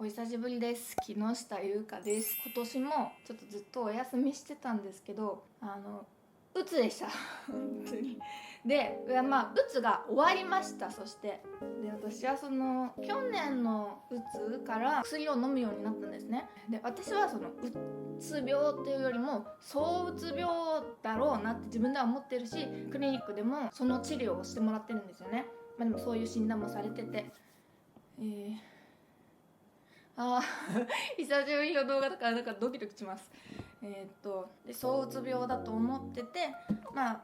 お久しぶりです。木下優香です。今年もちょっとずっとお休みしてたんですけど、鬱でした本当に。で、鬱が終わりました。そしてで、私はその去年の鬱から薬を飲むようになったんですね。で、私はそのうつ病っていうよりも躁うつ病だろうなって自分では思ってるし、クリニックでもその治療をしてもらってるんですよね。でもそういう診断もされてて、久しぶりの動画だからなんかドキドキします。で、躁うつ病だと思ってて、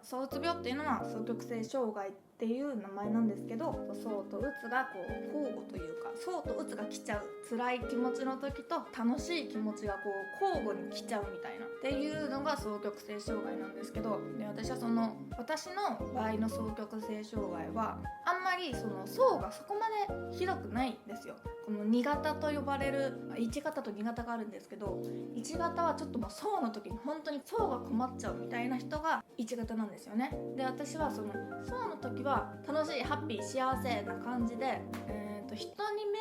躁うつ病っていうのは双極性障害っていう名前なんですけど、躁とうつがこう交互というか、躁とうつが来ちゃう、辛い気持ちの時と楽しい気持ちがこう交互に来ちゃうみたいなっていうのが双極性障害なんですけど、で、私は私の場合の双極性障害はあんまりその層がそこまでひどくないんですよ。この2型と呼ばれる1型と2型があるんですけど、1型はちょっともう層の時に本当に層が困っちゃうみたいな人が1型なんですよね。で、私はその層の時は楽しいハッピー幸せな感じで、人に迷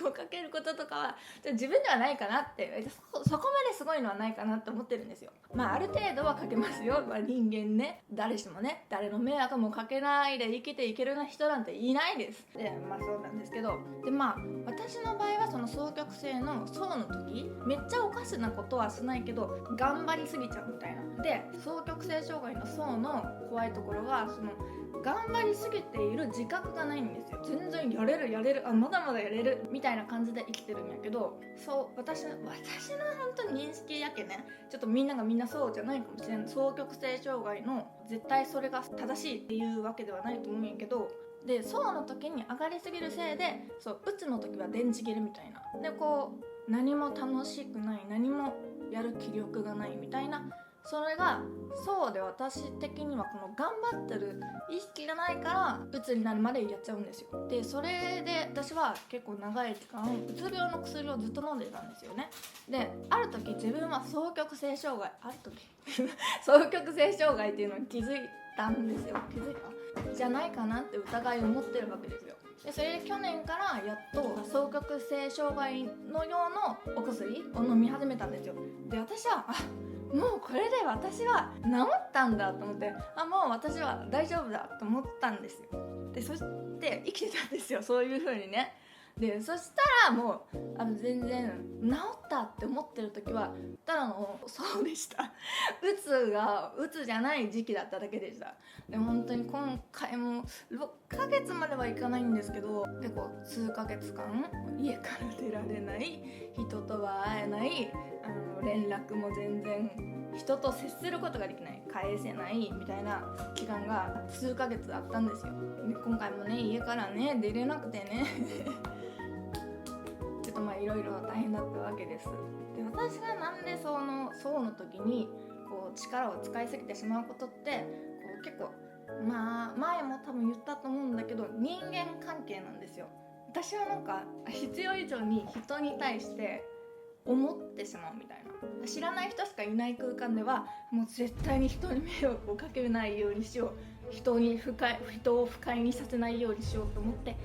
惑をかけることとかは自分ではないかなって、そこまですごいのはないかなって思ってるんですよ。ある程度はかけますよ。人間ね、誰しもね、誰の迷惑もかけないで生きていける人なんていないです。で、そうなんですけど、で、私の場合はその双極性の層の時、めっちゃおかしなことはしないけど頑張りすぎちゃうみたいな。で、双極性障害の層の怖いところは、その頑張りすぎている自覚がないんですよ。全然やれる、まだまだやれるみたいな感じで生きてるんやけど、そう私の本当に認識やけね、ちょっとみんながみんなそうじゃないかもしれない。双極性障害の絶対それが正しいっていうわけではないと思うんやけど、で、層の時に上がりすぎるせいで、うつの時は電池切れみたいな。で、こう何も楽しくない、何もやる気力がないみたいな。それがそうで、私的にはこの頑張ってる意識がないから鬱になるまでやっちゃうんですよ。で、それで私は結構長い時間うつ病の薬をずっと飲んでたんですよね。で、ある時自分は双極性障害双極性障害っていうのに気づいたんですよ。気づいたじゃないかなって疑いを持ってるわけですよ。で、それで去年からやっと双極性障害の用のお薬を飲み始めたんですよ。で、私はもうこれで私は治ったんだと思って、もう私は大丈夫だと思ったんですよ。で、そして生きてたんですよ、そういう風にね。で、そしたらもう全然治ったって思ってる時はただのそうでした。うつじゃない時期だっただけでした。で、本当に今回も6ヶ月まではいかないんですけど、結構数ヶ月間家から出られない、人とは会えない、連絡も全然人と接することができない、返せないみたいな期間が数ヶ月あったんですよ。で、今回もね、家からね出れなくてねちょっといろいろ大変だったわけです。で、私がなんでその層の時にこう力を使いすぎてしまうことって、こう結構前も多分言ったと思うんだけど、人間関係なんですよ。私はなんか必要以上に人に対して思ってしまうみたいな。知らない人しかいない空間ではもう絶対に人に迷惑をかけないようにしよう、人を不快にさせないようにしようと思って、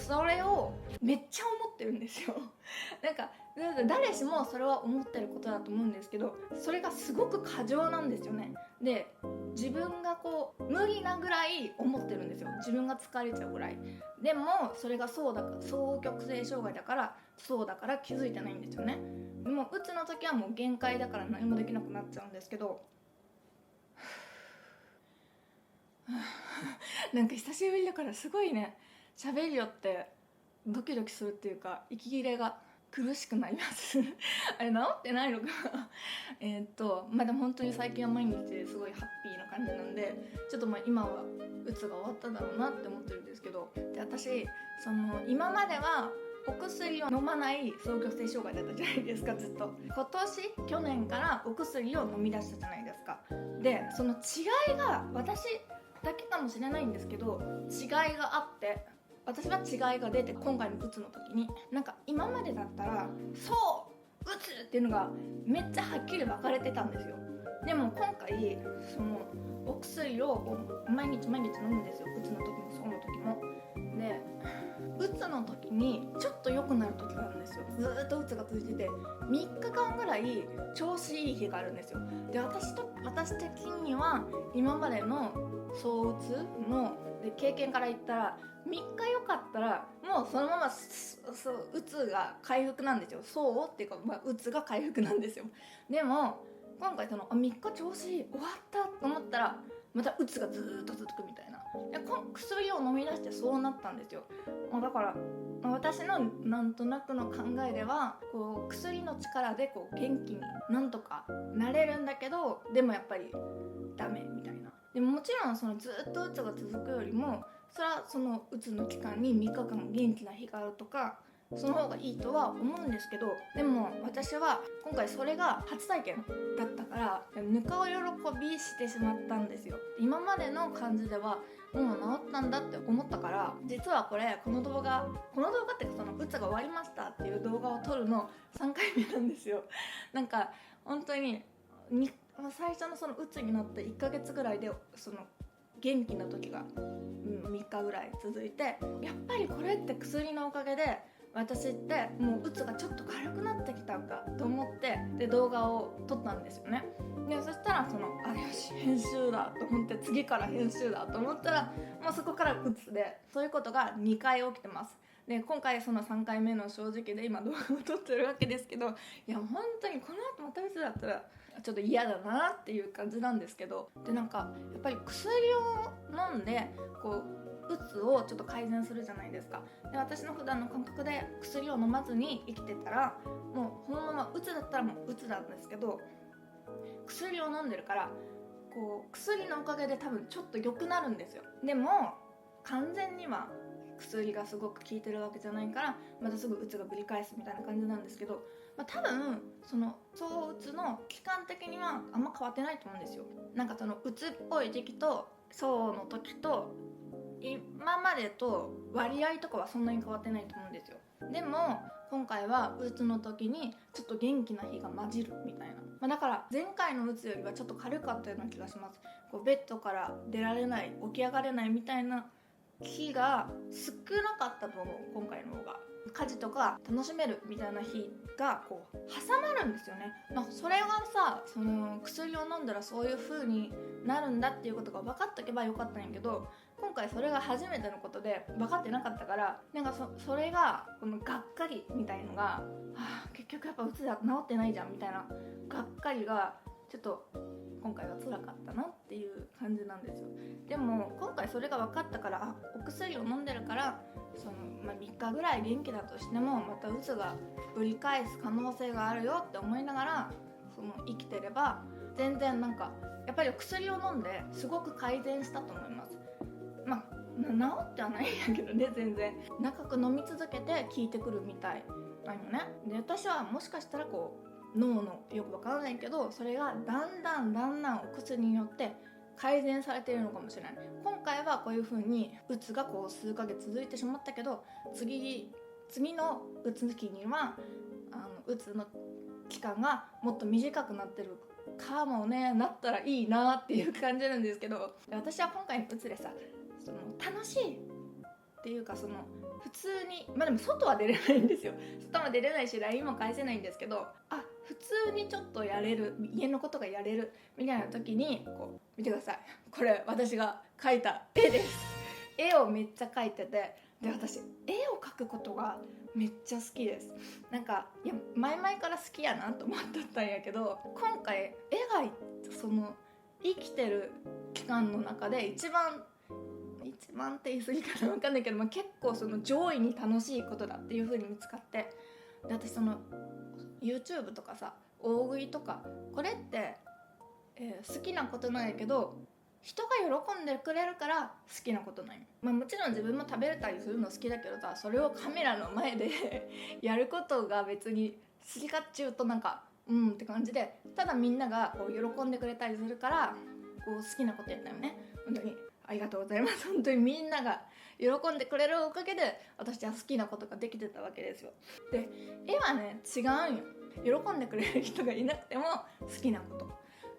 それをめっちゃ思ってるんですよ。なんか誰しもそれは思ってることだと思うんですけど、それがすごく過剰なんですよね。で、自分がこう無理なぐらい思ってるんですよ。自分が疲れちゃうぐらい。でもそれがそうだから、双極性障害だからそうだから気づいてないんですよね。でもうつの時はもう限界だから何もできなくなっちゃうんですけどなんか久しぶりだからすごいね、喋りよってドキドキするっていうか、息切れが苦しくなりますあれ治ってないのかなでも本当に最近は毎日すごいハッピーな感じなんで、ちょっと今はうつが終わっただろうなって思ってるんですけど、で、私今まではお薬を飲まない双極性障害だったじゃないですか、ずっと。去年からお薬を飲み出したじゃないですか。で、その違いが私だけかもしれないんですけど、違いがあって、私は違いが出て、今回のうつの時になんか今までだったらそううつっていうのがめっちゃはっきり分かれてたんですよ。でも今回そのお薬を毎日飲むんですよ。うつの時もそうの時も。で、うつの時にちょっと良くなる時があるんですよ。ずーっとうつが続いてて3日間ぐらい調子いい日があるんですよ。で私的には今までの躁うつの経験から言ったら3日良かったらもうそのままうつが回復なんですよ。そうっていうか、うつが回復なんですよ。でも今回3日調子いい終わったと思ったらまたうつがずーっと続くみたいな。で薬を飲み出してそうなったんですよ。だから私のなんとなくの考えではこう薬の力でこう元気になんとかなれるんだけど、でもやっぱりダメみたいな。でももちろんそのずっとうつが続くよりもそれはそのうつの期間に3日間元気な日があるとかその方がいいとは思うんですけど、でも私は今回それが初体験だったからぬかを喜びしてしまったんですよ。今までの感じではもう治ったんだって思ったから、実はこの動画ってそのうつが終わりましたっていう動画を撮るの3回目なんですよ。なんか本当に最初のそのうつになって1ヶ月ぐらいでその元気な時が、3日ぐらい続いて、やっぱりこれって薬のおかげで私ってもううつがちょっと軽くなってきたんだと思ってで動画を撮ったんですよね。でそしたらよし編集だと思って、次から編集だと思ったらもうそこからうつで、そういうことが2回起きてます。で今回その3回目の正直で今動画を撮ってるわけですけど、いや本当にこの後またうつだったらちょっと嫌だなっていう感じなんですけど、でやっぱり薬を飲んでこううつをちょっと改善するじゃないですか。で私の普段の感覚で薬を飲まずに生きてたらもうこのままうつだったらもううつなんですけど、薬を飲んでるからこう薬のおかげで多分ちょっと良くなるんですよ。でも完全には薬がすごく効いてるわけじゃないからまたすぐうつがぶり返すみたいな感じなんですけど、多分その躁うつの期間的にはあんま変わってないと思うんですよ。そのうつっぽい時期と躁の時と今までと割合とかはそんなに変わってないと思うんですよ。でも今回はうつの時にちょっと元気な日が混じるみたいな、だから前回のうつよりはちょっと軽かったような気がします。こうベッドから出られない、起き上がれないみたいな日が少なかったと思う。今回の方が家事とか楽しめるみたいな日がこう挟まるんですよね。それがさ、その薬を飲んだらそういう風になるんだっていうことが分かっとけばよかったんやけど、今回それが初めてのことで分かってなかったから、それがこのがっかりみたいのが、結局やっぱうつだ治ってないじゃんみたいながっかりがちょっと今回は辛かったなっていう感じなんですよ。でも今回それが分かったから、お薬を飲んでるから3日ぐらい元気だとしてもまたうつがぶり返す可能性があるよって思いながら生きてれば全然やっぱり薬を飲んですごく改善したと思います。治ってはないんやけどね、全然長く飲み続けて効いてくるみたいなのね。で私はもしかしたら脳のよくわからないけどそれがだんだんお薬によって改善されているのかもしれない。今回はこういう風にうつが数ヶ月続いてしまったけど、次のうつ期にはうつの期間がもっと短くなってるかもね、なったらいいなっていう感じなんですけど、私は今回のうつでさ楽しいっていうか普通にでも外は出れないんですよ。外も出れないし LINE も返せないんですけど、普通にちょっとやれる、家のことがやれるみたいな時に見てください、これ私が描いた絵です。絵をめっちゃ描いてて、で私絵を描くことがめっちゃ好きです。前々から好きやなと思っとったんやけど、今回絵が生きてる期間の中で一番って言い過ぎかな分かんないけど、結構上位に楽しいことだっていう風に見つかって、で私YouTube とかさ大食いとかこれって、好きなことなんやけど人が喜んでくれるから好きなことなんよ。もちろん自分も食べれたりするの好きだけどさ、それをカメラの前でやることが別に好きかっちゅうとって感じで、ただみんなが喜んでくれたりするから好きなことやったよね。本当にありがとうございます。本当にみんなが喜んでくれるおかげで私は好きなことができてたわけですよ。で絵はね違うんよ。喜んでくれる人がいなくても好きなこと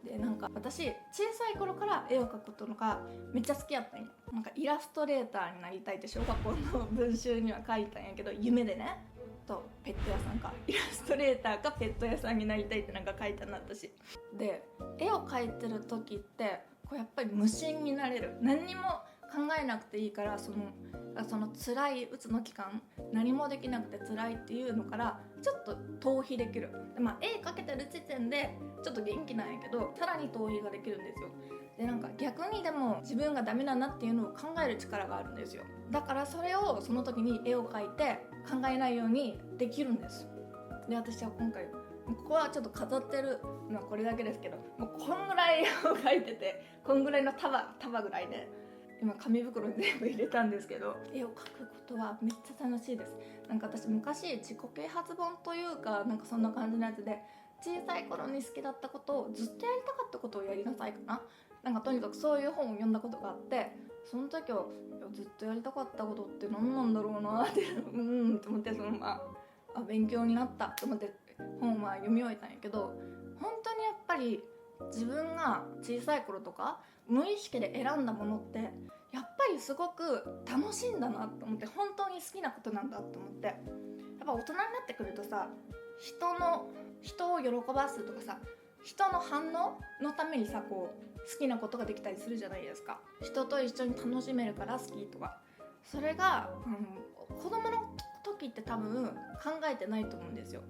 でなんか私小さい頃から絵を描くことのがめっちゃ好きやったんよ。なんかイラストレーターになりたいって小学校の文集には書いたんやけど、夢でね、とペット屋さんか、イラストレーターかペット屋さんになりたいってなんか書いたな私。で絵を描いてる時ってこうやっぱり無心になれる、何にも考えなくていいから、その辛いうつの期間何もできなくて辛いっていうのからちょっと逃避できる。で、絵描けてる時点でちょっと元気なんやけど、さらに逃避ができるんですよ。でなんか逆にでも自分がダメだなっていうのを考える力があるんですよ。だからそれをその時に絵を描いて考えないようにできるんです。で私は今回ここはちょっと飾ってるのはこれだけですけど、もうこんぐらい絵を描いてて、こんぐらいの束ぐらいで今紙袋に全部入れたんですけど、絵を描くことはめっちゃ楽しいです。なんか私昔自己啓発本というかなんかそんな感じのやつで、小さい頃に好きだったことをずっとやりたかったことをやりなさいかな、なんかとにかくそういう本を読んだことがあって、その時はずっとやりたかったことって何なんだろうなってと思って、その勉強になったと思って本は読み終えたんやけど、本当にやっぱり自分が小さい頃とか無意識で選んだものってやっぱりすごく楽しいんだなと思って、本当に好きなことなんだと思って、やっぱ大人になってくるとさ、人を喜ばすとかさ、人の反応のためにさこう好きなことができたりするじゃないですか。人と一緒に楽しめるから好きとか、それが、子供の時って多分考えてないと思うんですよ。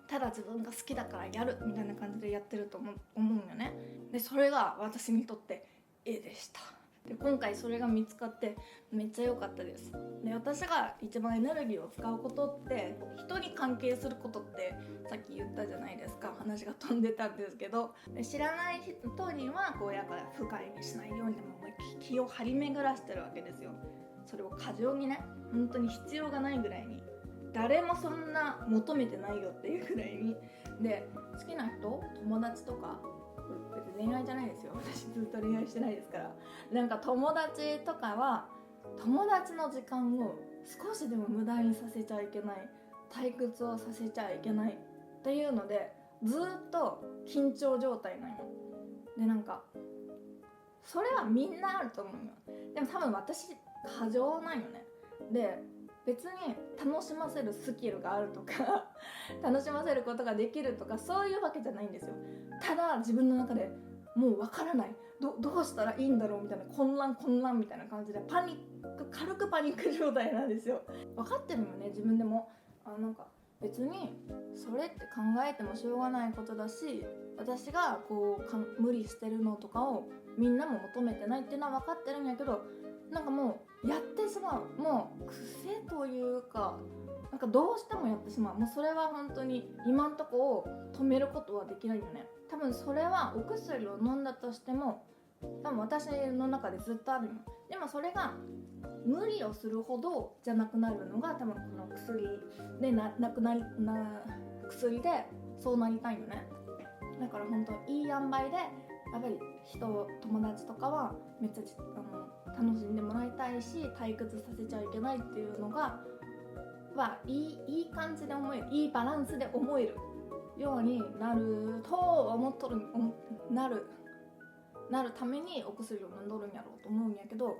ただ自分が好きだからやるみたいな感じでやってると思うんよね。でそれが私にとって絵でした。で今回それが見つかってめっちゃ良かったです。で私が一番エネルギーを使うことって人に関係することってさっき言ったじゃないですか、話が飛んでたんですけど、知らない人にはこうやっぱ不快にしないように気を張り巡らしてるわけですよ。それを過剰にね、本当に必要がないぐらいに、誰もそんな求めてないよっていうぐらいに。で好きな人、友達とか、別に恋愛じゃないですよ、私ずっと恋愛してないですから、なんか友達とかは友達の時間を少しでも無駄にさせちゃいけない、退屈をさせちゃいけないっていうのでずっと緊張状態なんよ。でなんかそれはみんなあると思うよ。でも多分私過剰なんよね。で別に楽しませるスキルがあるとか楽しませることができるとかそういうわけじゃないんですよ。ただ自分の中でもう分からない、どうしたらいいんだろうみたいな、混乱みたいな感じで軽くパニック状態なんですよ。分かってるよね自分でも。なんか別にそれって考えてもしょうがないことだし、私がこう無理してるのとかをみんなも求めてないっていうのは分かってるんやけど、なんかもうやってしまう、もう癖というか、なんかどうしてもやってしまう。もうそれは本当に今んとこを止めることはできないよね。多分それはお薬を飲んだとしても多分私の中でずっとあるよ。でもそれが無理をするほどじゃなくなるのが多分この薬で薬でそうなりたいよね。だから本当いい塩梅でやっぱり友達とかはめっちゃ楽しんでもらいたいし、退屈させちゃいけないっていうのがいい感じで思える、いいバランスで思えるようになると思っとる、なるためにお薬を飲んどるんやろうと思うんやけど、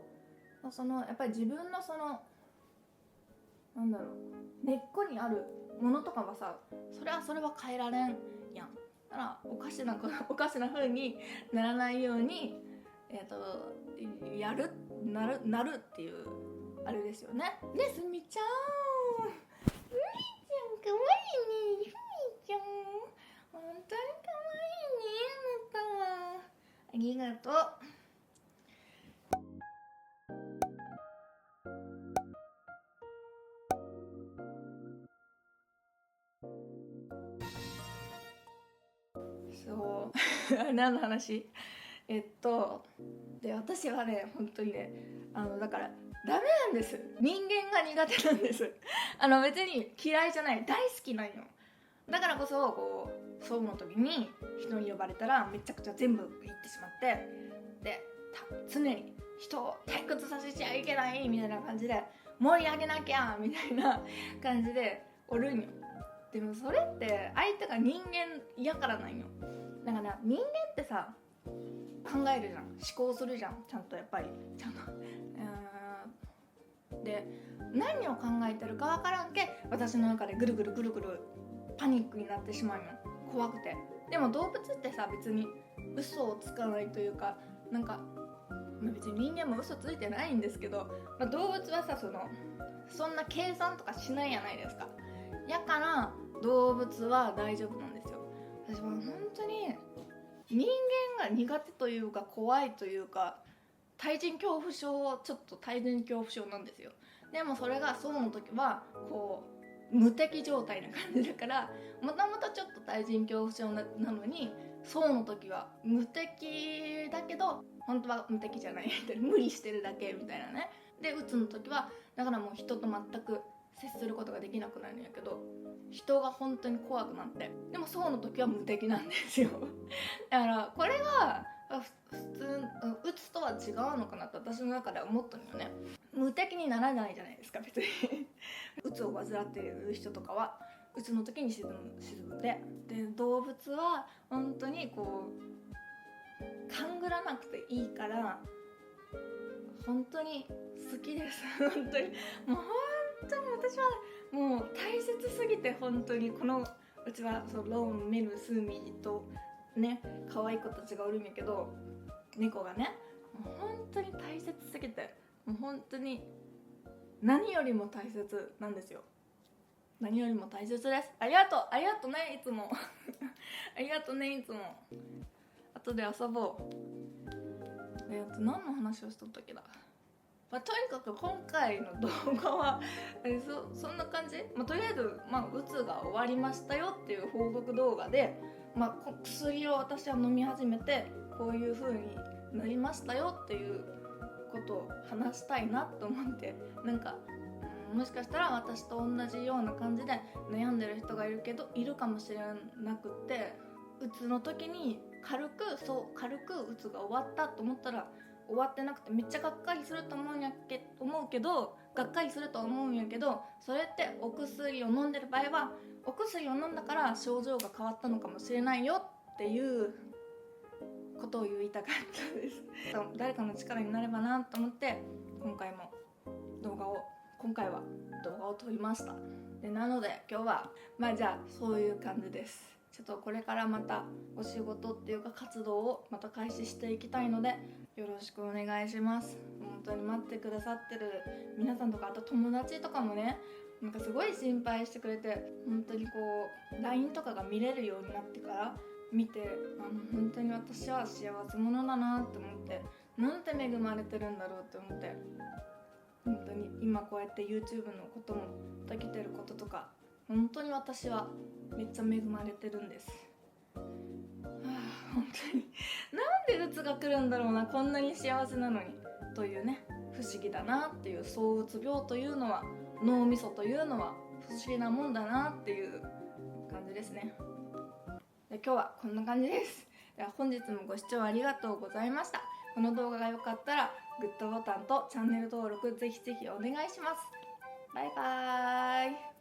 やっぱり自分の根っこにあるものとかはさ、それは変えられんやん。だからおかしな風にならないようになるっていうあれですよね。ね、すみちゃんかわいいね、すみちゃん本当にかわいいね、あなたはありがとう。そう何の話？で私はね本当にねだからダメなんです、人間が苦手なんです別に嫌いじゃない、大好きなんよ。だからこそこう葬の時に人に呼ばれたらめちゃくちゃ全部言ってしまって、で常に人を退屈させちゃいけないみたいな感じで盛り上げなきゃみたいな感じでおるんよ。でもそれって相手が人間やからなんよ。だから人間ってさ考えるじゃん、思考するじゃん、ちゃんとやっぱりちゃんとで何を考えてるかわからんけ私の中でぐるぐるぐるぐるパニックになってしまうよ、怖くて。でも動物ってさ別に嘘をつかないというか、なんか、別に人間も嘘ついてないんですけど、動物はさそんな計算とかしないやないですか。やから動物は大丈夫なんですよ。私は本当に人間が苦手というか怖いというか対人恐怖症なんですよ。でもそれがそうの時はこう無敵状態な感じだから、もともとちょっと対人恐怖症なのにそうの時は無敵だけど本当は無敵じゃない無理してるだけみたいなね。でうつの時はだからもう人と全く接することができなくなるんやけど、人が本当に怖くなって、でもそうの時は無敵なんですよだからこれが普通うつとは違うのかなと私の中では思ったのよね。無敵にならないじゃないですか別にうつを患っている人とかはうつの時に沈んで、動物は本当にこう勘ぐらなくていいから本当に好きです本当にもう本当に私はもう大切すぎて、本当にこのうちはローン、メル、スーミーとね可愛い子たちがおるんやけど、猫がねもう本当に大切すぎて、もう本当に何よりも大切なんですよ。何よりも大切です。ありがとうねいつもありがとうねいつも。後で遊ぼう。何の話をしとったっけだ。とにかく今回の動画はそんな感じ、とりあえず、うつが終わりましたよっていう報告動画で、薬を私は飲み始めてこういう風になりましたよっていうことを話したいなと思って、なんかもしかしたら私と同じような感じで悩んでる人がいるかもしれなくって、うつの時に軽くうつが終わったと思ったら終わってなくてめっちゃがっかりすると思うけどそれってお薬を飲んでる場合はお薬を飲んだから症状が変わったのかもしれないよっていうことを言いたかったです誰かの力になればなと思って今回は動画を撮りました。でなので今日はじゃあそういう感じです。ちょっとこれからまたお仕事っていうか活動をまた開始していきたいのでよろしくお願いします。本当に待ってくださってる皆さんとか、あと友達とかもね、なんかすごい心配してくれて、本当にこう LINE とかが見れるようになってから見て、本当に私は幸せ者だなって思って、なんて恵まれてるんだろうって思って、本当に今こうやって YouTube のこともできてることとか、本当に私はめっちゃ恵まれてるんです。本当になんでうつが来るんだろうな、こんなに幸せなのにというね、不思議だなっていう、躁うつ病というのは、脳みそというのは不思議なもんだなっていう感じですね。で今日はこんな感じです。では本日もご視聴ありがとうございました。この動画が良かったらグッドボタンとチャンネル登録ぜひぜひお願いします。バイバーイ。